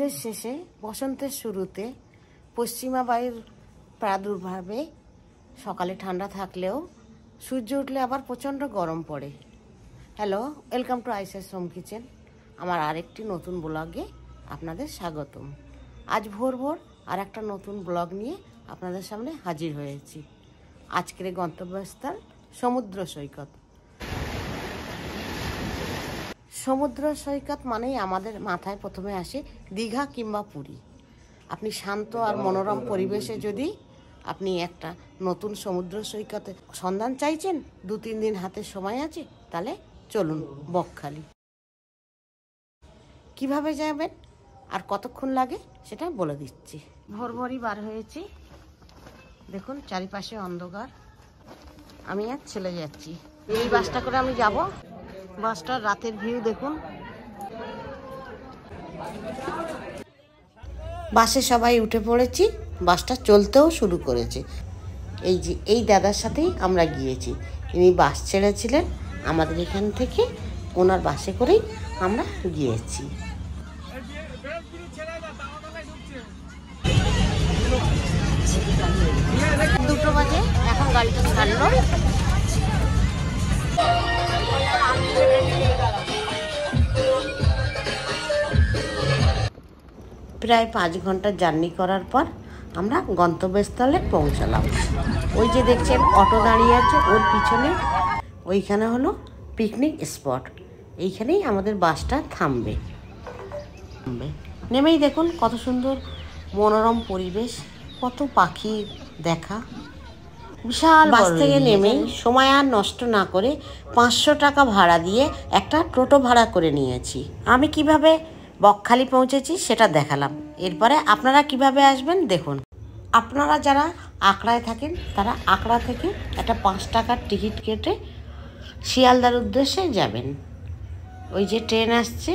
শীতের শেষে বসন্তের শুরুতে পশ্চিমা বায়ুর প্রাদুর্ভাবে সকালে ঠান্ডা থাকলেও সূর্য উঠলে আবার প্রচণ্ড গরম পড়ে। Hello, welcome to Aisha's home kitchen. আমার আরেকটি নতুন ব্লগে আপনাদের স্বাগতম। আজ ভোর ভোর আর একটা নতুন ব্লগ নিয়ে আপনাদের সামনে হাজির হয়েছি। আজকের গন্তব্যস্থল সমুদ্র সৈকত। সমুদ্র সৈকত মানেই আমাদের মাথায় প্রথমে আসে দীঘা কিংবা পুরী। আপনি শান্ত আর মনোরম পরিবেশে যদি আপনি একটা নতুন সমুদ্র সৈকতে সন্ধান চাইছেন, 2-3 দিন হাতে সময় আছে, তাহলে চলুন বকখালি। কিভাবে যাবেন আর কতক্ষণ লাগে সেটা বলে দিচ্ছি। ভোর ভোরই বার হয়েছি, দেখুন চারিপাশে অন্ধকার। আমি আর চলে যাচ্ছি, এই বাসটা করে আমি যাব। বাসটার রাতের ভিউ দেখুন। বাসে সবাই উঠে পড়েছি, বাসটা চলতেও শুরু করেছে। এই যে এই দাদার সাথেই আমরা গিয়েছি, ইনি বাস ছেড়েছিলেন আমাদের এখান থেকে, ওনার বাসে করেই আমরা গিয়েছি। 2টো বাজে, এখন গাড়িটা ছাড়লো। প্রায় 5 ঘন্টা জার্নি করার পর আমরা গন্তব্যস্থলে পৌঁছালাম। ওই যে দেখছেন অটো দাঁড়িয়ে আছে, ওর পিছনে ওইখানে হলো পিকনিক স্পট। এইখানেই আমাদের বাসটা থামবে। নেমেই দেখুন কত সুন্দর মনোরম পরিবেশ, কত পাখি দেখা। বিশাল বাস থেকে নেমেই সময় আর নষ্ট না করে 500 টাকা ভাড়া দিয়ে একটা টোটো ভাড়া করে নিয়েছি। আমি কিভাবে বকখালি পৌঁছেছি সেটা দেখালাম। এরপরে আপনারা কিভাবে আসবেন দেখুন। আপনারা যারা আকড়ায় থাকেন তারা আকড়া থেকে একটা 5 টাকার টিকিট কেটে শিয়ালদার উদ্দেশ্যে যাবেন। ওই যে ট্রেন আসছে,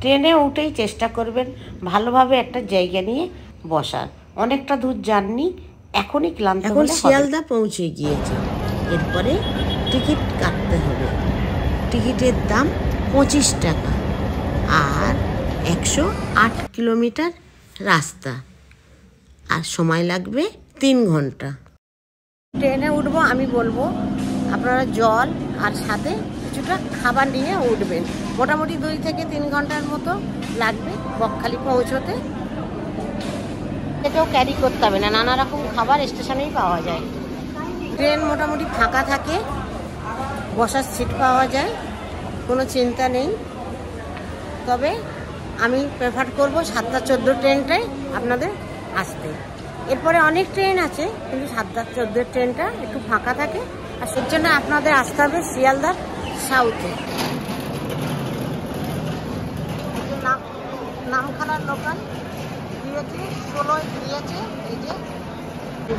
ট্রেনে উঠেই চেষ্টা করবেন ভালোভাবে একটা জায়গা নিয়ে বসার। অনেকটা দূর জার্নি, এখনই ক্লান্ত। এখন শিয়ালদা পৌঁছে গিয়েছে, এরপরে টিকিট কাটতে হবে। টিকিটের দাম 25 টাকা আর 108 কিলোমিটার রাস্তা, আর সময় লাগবে 3 ঘন্টা। ট্রেনে উঠবো, আমি বলবো আপনারা জল আর সাথে কিছুটা খাবার নিয়ে উঠবেন। মোটামুটি 2 থেকে 3 ঘন্টার মতো লাগবে বকখালি পৌঁছতে। এটাও ক্যারি করতে হবে না, নানা রকম খাবার স্টেশনেই পাওয়া যায়। ট্রেন মোটামুটি ফাঁকা থাকে, বসার সিট পাওয়া যায়, কোনো চিন্তা নেই। তবে আমি প্রেফার করব 7:14 ট্রেনটাই আপনাদের আসতে। এরপরে অনেক ট্রেন আছে, কিন্তু 7:14 ট্রেনটা একটু ফাঁকা থাকে, আর সেই জন্য আপনাদের আসতে হবে শিয়ালদার সাউথে। নামখানার লোকাল দিয়েছে 16 দিয়েছে, এই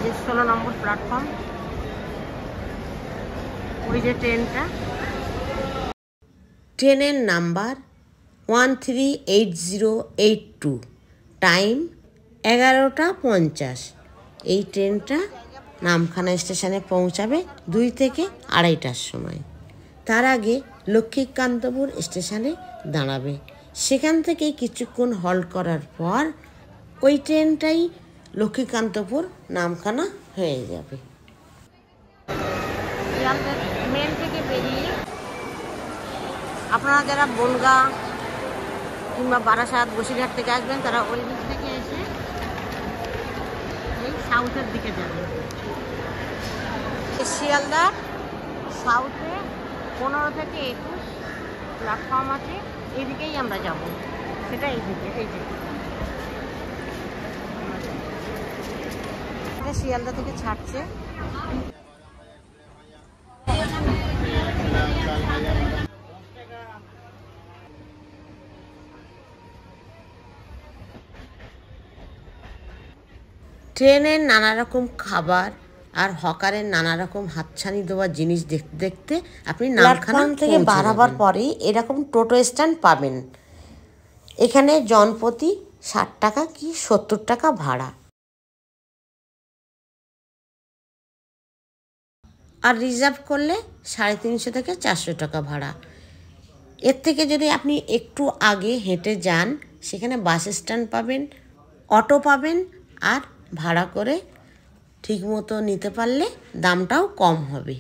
যে 16 নম্বর প্ল্যাটফর্ম। ওই যে ট্রেনটা, ট্রেনের নাম্বার 138082, টাইম 11টা 50। এই ট্রেনটা নামখানা স্টেশনে পৌঁছাবে 2 থেকে 2:30টার সময়। তার আগে লক্ষ্মীকান্তপুর স্টেশনে দাঁড়াবে। সেখান থেকে কিছুক্ষণ হল্ট করার পর ওই ট্রেনটাই লক্ষ্মীকান্তপুর নামখানা হয়ে যাবে। মেন থেকে বেরিয়ে আপনারা যারা বনগাঁ কিংবা বারাসাত বসিরহাট থেকে আসবেন, তারা ওই দিক থেকে এসে এই সাউথের দিকে যাবেন। শিয়ালদার সাউথে 15 থেকে 21 প্ল্যাটফর্ম আছে, এইদিকেই আমরা যাব। সেটা এইদিকে, এই যে শিয়ালদা থেকে ছাড়ছে। ট্রেনের নানা রকম খাবার আর হকারের নানা রকম হাতছানি দেওয়া জিনিস দেখতে দেখতে আপনি নামখানা থেকে বার হবার পরেই এরকম টোটো স্ট্যান্ড পাবেন। এখানে জনপ্রতি 60 টাকা কি 70 টাকা ভাড়া, আর রিজার্ভ করলে 350 থেকে 400 টাকা ভাড়া। এর থেকে যদি আপনি একটু আগে হেঁটে যান, সেখানে বাস স্ট্যান্ড পাবেন, অটো পাবেন, আর ভাড়া করে ঠিকমতো নিতে পারলে দামটাও কম হবে।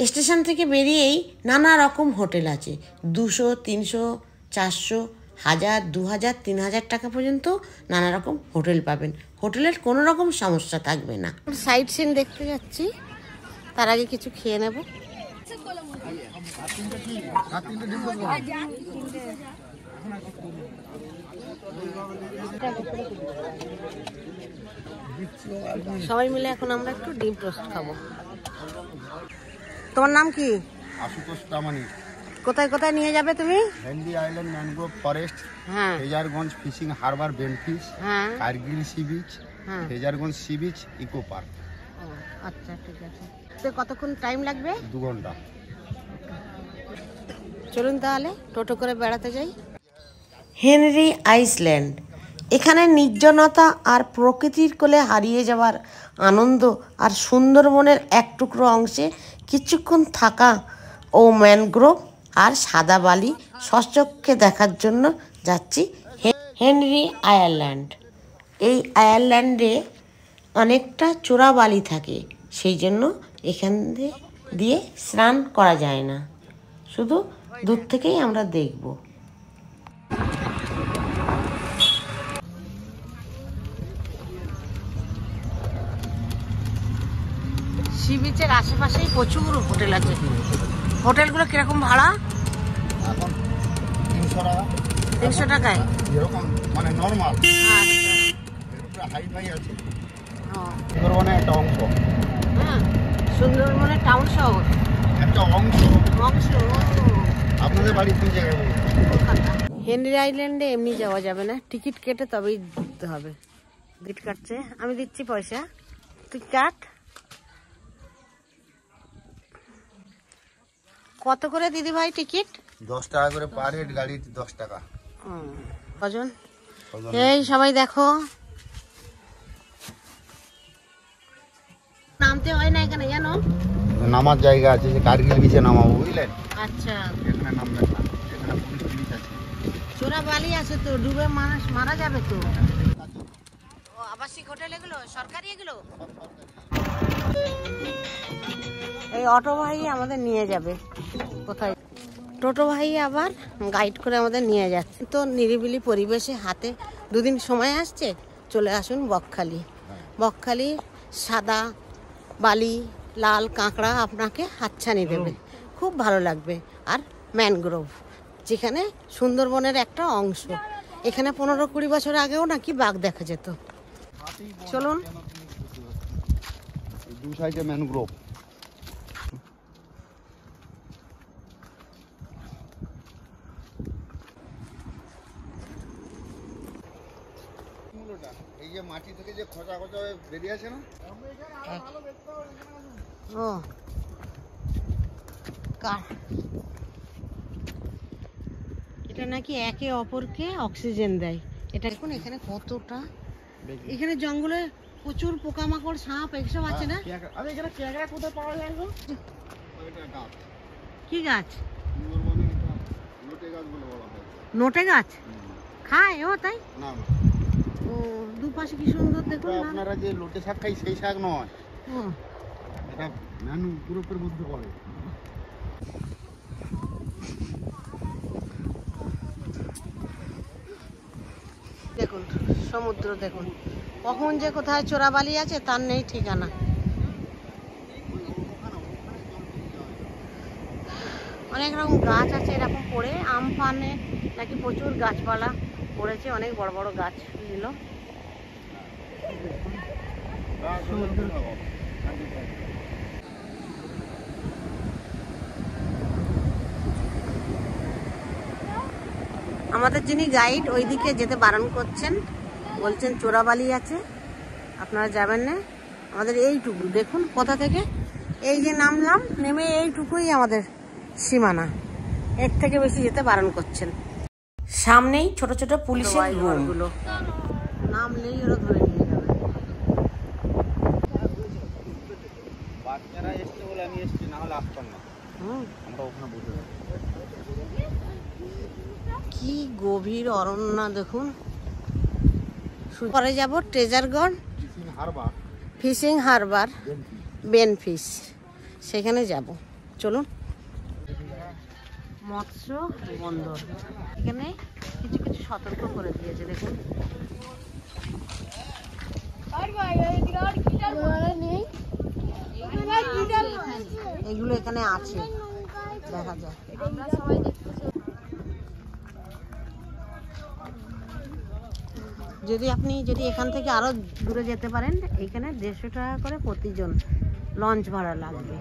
স্টেশন থেকে বেরিয়েই নানা রকম হোটেল আছে। 200, 300, 400, 1000, 2000, 3000 টাকা পর্যন্ত নানা রকম হোটেল পাবেন। হোটেলের কোনো রকম সমস্যা থাকবে না। সাইট সিন দেখতে যাচ্ছি, তার আগে কিছু খেয়ে নেব। সবাই মিলে এখন আমরা একটু ডিম টোস্ট খাবো। তোমার নাম কি? আশুতোষ প্রামাণিক। কোথায় কোথায় নিয়ে যাবে তুমি? হেনরি আইল্যান্ড ম্যানগ্রোভ ফরেস্ট, হ্যাঁ, ফ্রেজারগঞ্জ ফিশিং হারবার বেনফিশ, হ্যাঁ, কার্গিল সি বিচ, হ্যাঁ, Fraserganj sea beach, eco park. আচ্ছা ঠিক আছে। তো কতক্ষণ টাইম লাগবে? 2 ঘন্টা। চলুন তাহলে টোটো করে বেড়াতে যাই। হেনরি আইল্যান্ড, এখানে নির্জনতা আর প্রকৃতির কোলে হারিয়ে যাওয়ার আনন্দ আর সুন্দরবনের এক টুকরো অংশে কিছুক্ষণ থাকা ও ম্যানগ্রোভ আর সাদা বালি স্বচক্ষে দেখার জন্য যাচ্ছি হেনরি আইল্যান্ড। এই আয়ারল্যান্ডে অনেকটা চোরা বালি থাকে, সেই জন্য এখান দিয়ে স্নান করা যায় না, শুধু দূর থেকেই আমরা দেখব। সি বিচের আশেপাশেই প্রচুর হোটেল আছে। হোটেলগুলো কিরকম ভাড়া? এখন 300 টাকা। 300 টাকায় এরকম মানে নরমাল। আচ্ছা, এটা হাই ফাই আছে। ও সুন্দরবনের একটা অংশ। হ্যাঁ, সুন্দরবনের টাউন শহর একটা অংশ। অংশ। আপনাদের বাড়ি কোন জায়গায়? হেনরি আইল্যান্ডে এমনি যাওয়া যাবে না, টিকিট কেটে তবেই দিতে হবে। টিকিট কাটছে, আমি দিচ্ছি পয়সা, তুই কাট। কত করে দিদি ভাই টিকিট? 10 টাকা করে পার হেড, গাড়ি 10 টাকা। কজন? এই সবাই দেখো, নামতে হয় না এখানে জানো? নামার জায়গা আছে, যে কার্গিল বিচে নামাবো, বুঝলেন? আচ্ছা, এখানে নামবেন না, এখানে পুলিশ আছে। চোরা বালি আছে তো, ডুবে মানুষ মারা যাবে তো। ও আবাসিক হোটেল এগুলো সরকারি? এগুলো এই অটো ভাই আমাদের নিয়ে যাবে কোথায়? টোটো ভাই আবার গাইড করে আমাদের নিয়ে যাচ্ছে। তো নিরিবিলি পরিবেশে, হাতে 2 দিন সময় আসছে, চলে আসুন বকখালি। বকখালি সাদা বালি, লাল কাঁকড়া আপনাকে হাতছানি দেবে, খুব ভালো লাগবে। আর ম্যানগ্রোভ, যেখানে সুন্দরবনের একটা অংশ। এখানে 15-20 বছর আগেও নাকি বাঘ দেখা যেত। চলুন। 2 সাইডে ম্যানগ্রোভ। এই যে মাটি থেকে যে খোঁচা খোঁচা হয়ে বেরিয়ে আছে না, ও এটা নাকি একে অপরকে অক্সিজেন দেয়। এটা দেখুন এখানে কতটা, এখানে জঙ্গলে প্রচুর পোকামাকড়, সাপ এইসব আছে না? আরে এখানে ক্যাকড়া কোথায় পাওয়া যায় গো? কি গাছ? লোটে গাছ বলে বলা হয়। নোটে গাছ খায় ও? তাই না না, ও, দুপাশে কি সুন্দর দেখুন। আপনারা যে লোটে শাক খাই সেই শাক নয়, ও এটা ম্যানু গ্রুপের মধ্যে পড়ে। দেখুন সমুদ্র, দেখুন কখন যে কোথায় চোরাবালি আছে তার নেই ঠিকানা। অনেক রকম গাছ আছে এরকম পড়ে, আমফানে নাকি প্রচুর গাছপালা পড়েছে, অনেক বড় বড় গাছ ছিল। আমাদের যিনি গাইড ওইদিকে যেতে বারণ করছেন, বলছেন চোরাবালি আছে, আপনারা যাবেন না। আমাদের এইটুকু দেখুন, কোথা থেকে এই যে নামলাম, নেমে এইটুকুই আমাদের সীমানা, এর থেকে বেশি যেতে বারণ করছেন। সামনেই ছোট ছোট পুলিশের রুমগুলো, নামলেই ওরা ধরে নিয়ে যাবে। বাচ্চারা এসছে বলে আমি এসছি, না হলে আসতাম না। আমরা ওখানে বসে থাকি। কি গভীর অরণ্য দেখুন। পরে যাব ট্রেজারগড় ফিশিং হারবার, বেনফিশ, সেখানে যাব। চলুন। মৎস্য বন্দর, এখানে কিছু কিছু সতর্ক করে দিয়েছে দেখুন। এগুলো এখানে আছে, দেখা যায়। যদি এখান থেকে আরো দূরে যেতে পারেন, এখানে 150 টাকা করে প্রতিজন লঞ্চ ভাড়া লাগবে।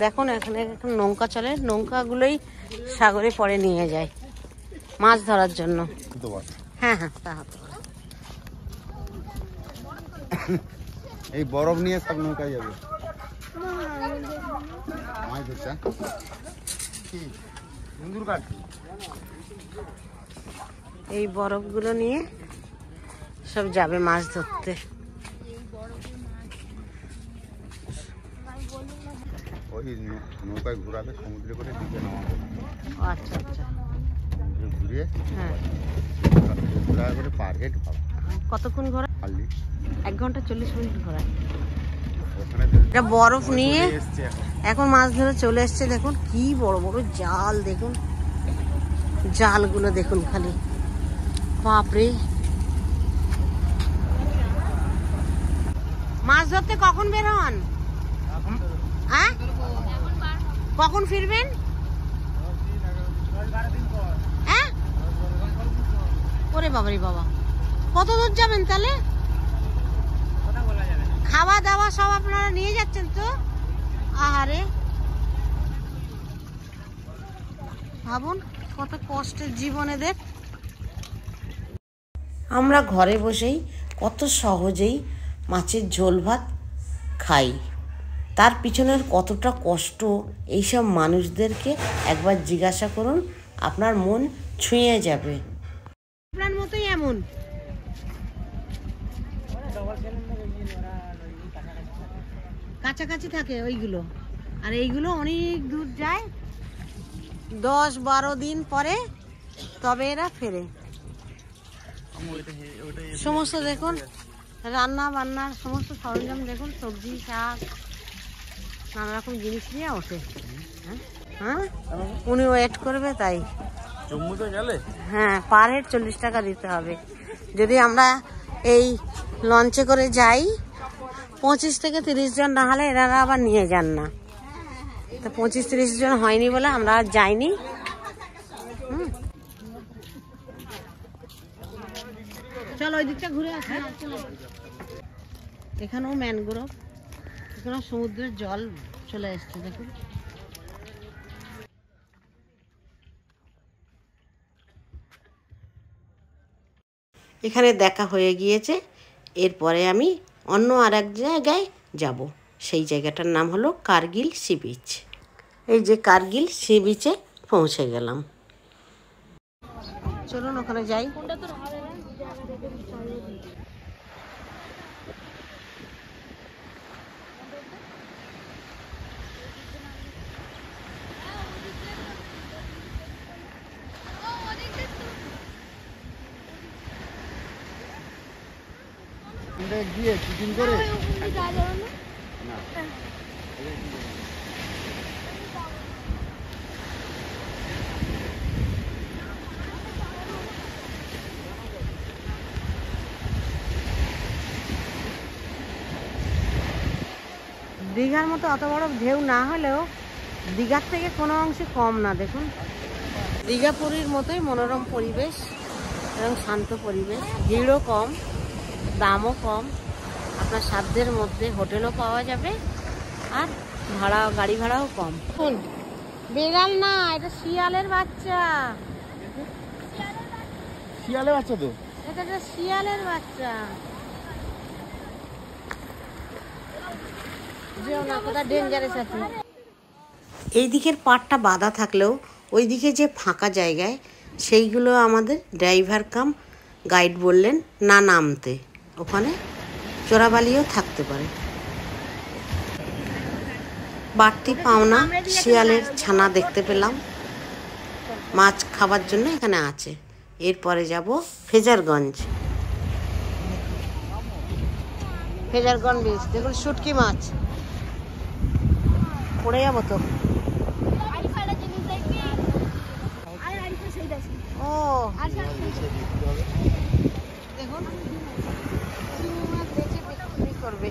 দেখুন এখানে নৌকা চলে, নৌকাগুলোই সাগরে পরে নিয়ে যায় মাছ ধরার জন্য। হ্যাঁ হ্যাঁ, তা হতে পারে। এই বরফ নিয়ে সব নৌকায় যাবে মাছ ধরতে। এই বরফগুলো নিয়ে সব যাবে মাছ ধরতে। ওই নৌকায় ঘোরাবে, সমুদ্রে করে দিকে নামাবে। আচ্ছা আচ্ছা, ঘুরিয়ে হ্যাঁ। 2 টাকা করে পার হেড পাবে। কতক্ষণ ঘোরা? 1 ঘন্টা 40 মিনিট ঘোরা। এটা বরফ নিয়ে এখন মাছ ধরে চলে এসছে। দেখুন কি বড় বড় জাল, দেখুন জালগুলো দেখুন খালি, বাপরে। মাছ ধরতে কখন বের হন? হ্যাঁ, কখন ফিরবেন? হ্যাঁ, ওরে বাবারে বাবা, কত দূর যাবেন তাহলে? খাওয়া দাওয়া সব আপনারা নিয়ে যাচ্ছেন তো? আহারে, ভাবুন কত কষ্টের জীবন এদের। আমরা ঘরে বসেই কত সহজেই মাছের ঝোল ভাত খাই, তার পিছনের কতটা কষ্ট এইসব মানুষদেরকে একবার জিজ্ঞাসা করুন, আপনার মন ছুঁয়ে যাবে। আপনার মতোই এমন কাছাকাছি থাকে ওইগুলো, আর এইগুলো অনেক দূর যায়, 10-12 দিন পরে তবে এরা ফেরে। সমস্ত দেখুন রান্না বান্নার সমস্ত সরঞ্জাম দেখুন, সবজি শাক নানা রকম জিনিস নিয়ে ওঠে। হ্যাঁ, উনি ওয়েট করবে তাই। হ্যাঁ, পার হেড 40 টাকা দিতে হবে। যদি আমরা এই লঞ্চে করে যাই 25 থেকে 30 জন না হলে এনারা আবার নিয়ে যান না। তো 25-30 জন হয়নি বলে আমরা আর যাইনি। চলো ওই দিকটা ঘুরে আসি। এখানেও ম্যানগ্রোভ, এখানেও সমুদ্রের জল চলে এসছে দেখুন। এখানে দেখা হয়ে গিয়েছে, এরপরে আমি অন্য আর এক জায়গায় যাব। সেই জায়গাটার নাম হলো কার্গিল সি বিচ। এই যে কার্গিল সি বিচে পৌঁছে গেলাম। চলুন ওখানে যাই। গিয়ে টিফিন করে দীঘার মতো অত বড় ঢেউ না হলেও দীঘার থেকে কোনো অংশে কম না। দেখুন দীঘা পুরীর মতোই মনোরম পরিবেশ এবং শান্ত পরিবেশ, ভিড়ও কম, দামও কম, আপনার সাধ্যের মধ্যে হোটেলও পাওয়া যাবে, আর গাড়ি ভাড়াও কম। বেড়াল না, এটা শিয়ালের বাচ্চা। শিয়ালের বাচ্চা তো, এটা একটা শিয়ালের বাচ্চা। এই দিকের পাড়টা বাঁধা থাকলেও ওই দিকে যে ফাঁকা জায়গায় সেইগুলো আমাদের ড্রাইভার কাম গাইড বললেন না নামতে, ওখানে চোরাবালিও থাকতে পারে। বাড়তি পাওনা শিয়ালের ছানা দেখতে পেলাম, মাছ খাবার জন্য এখানে আছে। এরপরে যাব ফেজারগঞ্জ। ফেজারগঞ্জ বিচ, দেখুন শুটকি মাছ। পড়ে যাবো তো। ও দেখুন বিক্রি করবে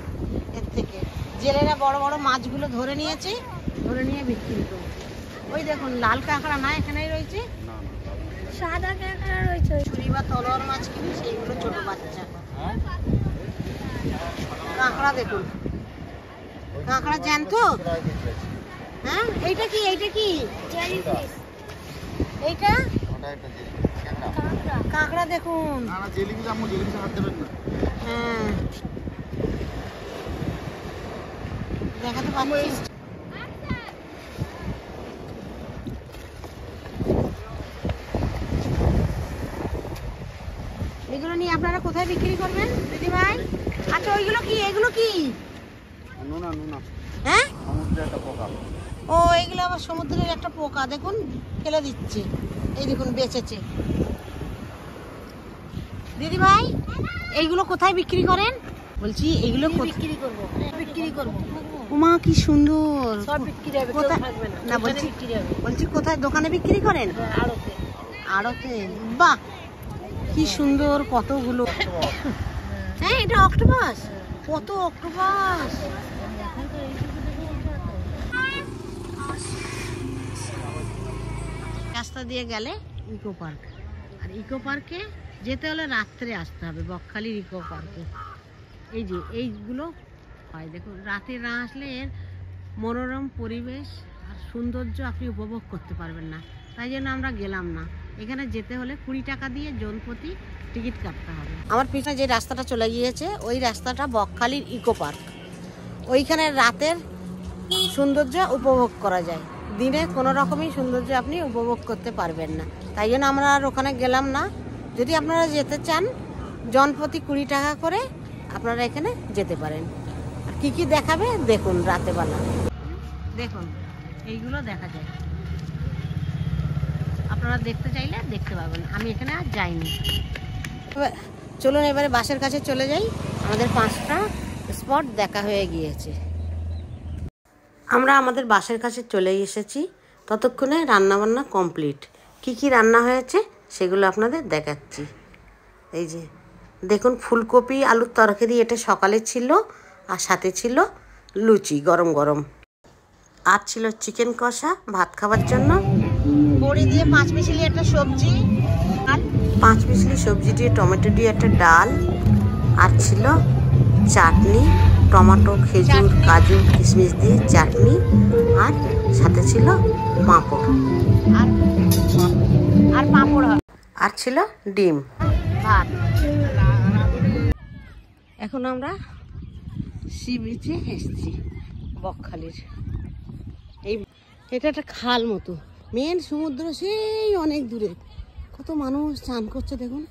এর থেকে। জেলেরা বড় বড় মাছগুলো ধরে নিয়েছে, ধরে নিয়ে বিক্রি করবে। ওই দেখুন লাল কাঁকড়া না এখানেই রয়েছে, সাদা কাঁকড়া রয়েছে। ছুরি বা তলোয়ার মাছ কিনি সেইগুলো ছোট বাচ্চা। কাঁকড়া দেখুন, কাঁকড়া জ্যান্ত। হ্যাঁ এইটা কি, এইটা কি? এইটা কাঁকড়া দেখুন। হ্যাঁ দেখাতে পাচ্ছি। এগুলো নিয়ে আপনারা কোথায় বিক্রি করবেন দিদি ভাই? আচ্ছা ওইগুলো কি, এগুলো কি? হ্যাঁ ও এইগুলো আবার সমুদ্রের একটা পোকা, দেখুন ফেলে দিচ্ছে। এই দেখুন বেঁচেছে। দিদি ভাই এইগুলো কোথায় বিক্রি করেন? বলছি এইগুলো বিক্রি করবো, বিক্রি করবো। ওমা কি সুন্দর, সব বিক্রি হবে, কোথায় থাকবে না। না বলছি বিক্রি হবে, বলছি কোথায় দোকানে বিক্রি করেন? আড়তে। আড়তে, বাহ কি সুন্দর কতগুলো। হ্যাঁ এটা অক্টোপাস, কত অক্টোপাস। রাস্তা দিয়ে গেলে ইকো পার্ক, আর ইকো পার্কে যেতে হলে রাত্রে আসতে হবে, বকখালির ইকো পার্কে। এই যে এইগুলো হয় দেখুন, রাতে না আসলে এর মনোরম পরিবেশ আর সৌন্দর্য আপনি উপভোগ করতে পারবেন না। তাই জন্য আমরা গেলাম না। এখানে যেতে হলে 20 টাকা দিয়ে জনপ্রতি টিকিট কাটতে হবে। আমার পিছনে যে রাস্তাটা চলে গিয়েছে ওই রাস্তাটা বকখালির ইকো পার্ক। ওইখানে রাতের সৌন্দর্য উপভোগ করা যায়, দিনে কোনো রকমই সৌন্দর্য আপনি উপভোগ করতে পারবেন না। তাই জন্য আমরা আর ওখানে গেলাম না। যদি আপনারা যেতে চান জনপ্রতি 20 টাকা করে আপনারা এখানে যেতে পারেন। আর কী কী দেখাবে দেখুন রাতেবেলা, দেখুন এইগুলো দেখা যায়। আপনারা দেখতে চাইলে দেখতে পাবেন, আমি এখানে আর যাইনি। চলুন এবারে বাসের কাছে চলে যাই। আমাদের 5টা স্পট দেখা হয়ে গিয়েছে। আমরা আমাদের বাসের কাছে চলে এসেছি। ততক্ষণে রান্নাবান্না কমপ্লিট। কি কি রান্না হয়েছে সেগুলো আপনাদের দেখাচ্ছি। এই যে দেখুন ফুলকপি আলুর তরকারি, এটা সকালে ছিল, আর সাথে ছিল লুচি গরম গরম, আর ছিল চিকেন কষা ভাত খাবার জন্য। বড়ি দিয়ে 5 মিশালি একটা সবজি, আর 5 মিশালি সবজি দিয়ে টমেটো দিয়ে একটা ডাল, আর ছিল চাটনি, টমেটো খেজুর কাজু কিশমিশ দিয়ে চাটনি, আর সাথে ছিল পাঁপড়, আর পাঁপড়, আর ছিল ডিম ভাত। এখন আমরা সি বিচে এসেছি বকখালির। এই এটা একটা খাল মতো, মেন সমুদ্র সেই অনেক দূরে। কত মানুষ চান করছে দেখুন।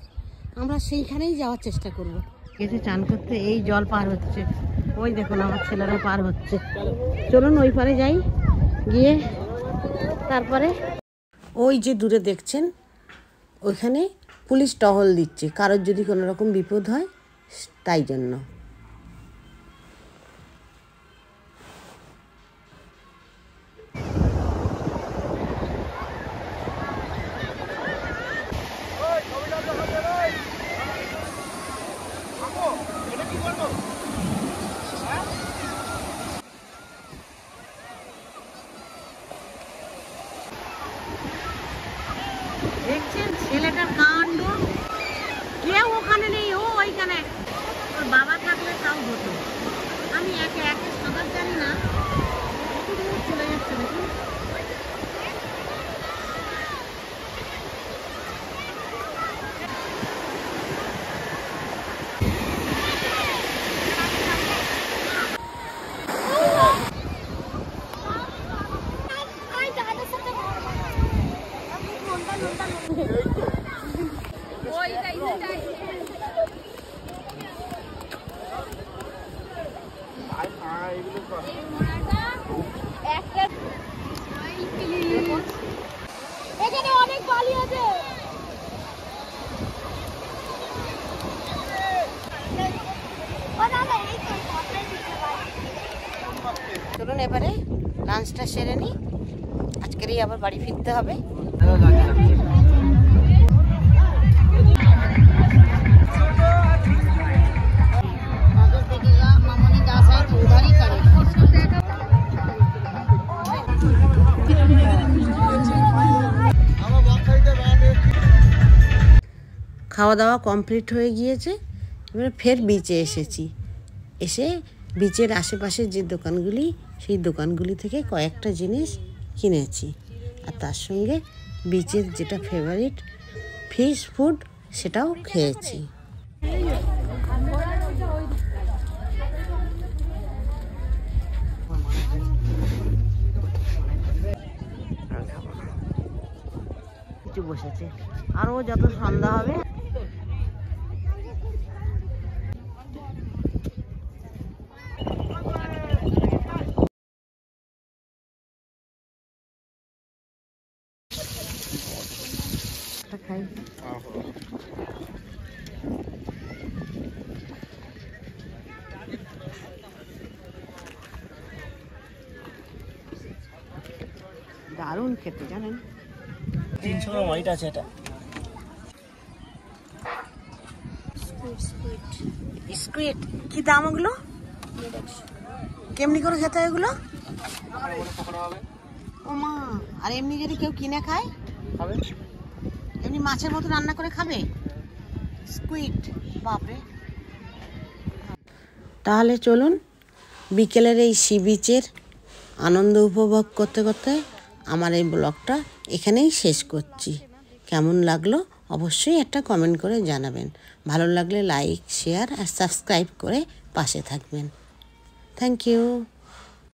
আমরা সেইখানেই যাওয়ার চেষ্টা করব। গেছে চান করতে, এই জল পার হচ্ছে, ওই দেখুন আমার ছেলেরা পার হচ্ছে। চলুন ওই পারে যাই, গিয়ে তারপরে ওই যে দূরে দেখছেন ওইখানে পুলিশ টহল দিচ্ছে, কারোর যদি কোনো রকম বিপদ হয় তাই জন্য। দেখছেন ছেলেটার কাণ্ড, কেউ ওখানে নেই, ও ওইখানে। ওর বাবা থাকলে তাও হতো। আমি একে একে সাঁতার জানি না, কত দূর চলে যাচ্ছে দেখুন। এখানে অনেক বালি আছে। চলুন এবারে লাঞ্চটা সেরে নিই, আজকেরই আবার বাড়ি ফিরতে হবে। খাওয়া দাওয়া কমপ্লিট হয়ে গিয়েছে, এবারে ফের বিচে এসেছি। এসে বিচের আশেপাশে যে দোকানগুলি, সেই দোকানগুলি থেকে কয়েকটা জিনিস কিনেছি, আর তার সঙ্গে বিচের যেটা ফেভারিট ফিশ ফুড সেটাও খেয়েছি। কিছু বসেছে, আরও যত সন্ধ্যা হবে খাই। দারুণ খেতে, জানেন। 300 গ্রাম হোয়াইট আছে এটা। স্কুইড কি দাম ওগুলো? কেমনি করে খেতে হয় এগুলো? ও মা, আর এমনি যদি কেউ কিনে খায় খাবে, এমনি মাছের মতো রান্না করে খাবে স্কুইড, বাপরে। তাহলে চলুন বিকেলের এই সি বিচের আনন্দ উপভোগ করতে করতে আমার এই ব্লগটা এখানেই শেষ করছি। কেমন লাগলো অবশ্যই একটা কমেন্ট করে জানাবেন। ভালো লাগলে লাইক, শেয়ার আর সাবস্ক্রাইব করে পাশে থাকবেন। Thank you.